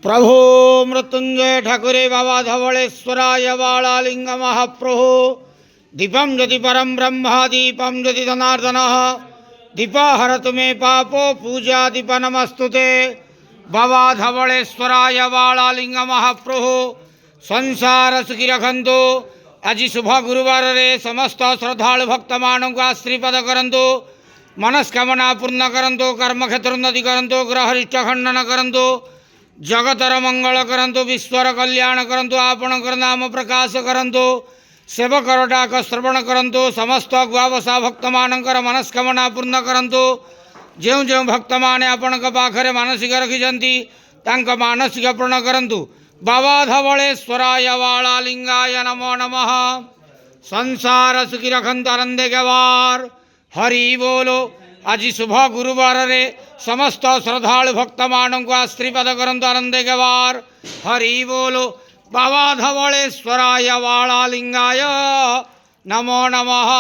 प्रभो मृत्युंजय ठाकुरे बाबा धवलेश्वराय बालालिंग महाप्रभो दीपं ज्योति परम ब्रह्म दीपं ज्योति जनार्दन दीपा हरतु मे पापो पूजा दीप नमस्तुते बाबा धवलेश्वराय बालालिंग महाप्रभो संसार सुखी रखंतु आज शुभ गुरुवार रे समस्त श्रद्धालु भक्त मानव को आश्रीपद करंतु मनस्कामना पूर्ण करंतु कर्म क्षेत्र उन्नति करंतु ग्रह रिष्ट खंडन करंतु जगतर मंगल करंतु विश्वर कल्याण करंतु आपणकर नाम प्रकाश करंतु सेवकर डाक श्रवण करंतु समस्त गुआवसा भक्त मानकर मनस्कामना पूर्ण करंतु जो जो भक्त माने आपण पाखरे मानसिक रखिजंती तांक मानसिक पूर्ण करंतु बाबा धवलेश्वराय बालालिंगाय नमो नमः। संसार सुखी रखंतु आनंदे गवार हरि बोलो। आज शुभ गुरुवार रे समस्त श्रद्धालु भक्त मानव को आश्रीपद करंतु आनंदे गवार हरि बोलो। बाबा धवलेश्वराय बालालिंगाय नमो नमः।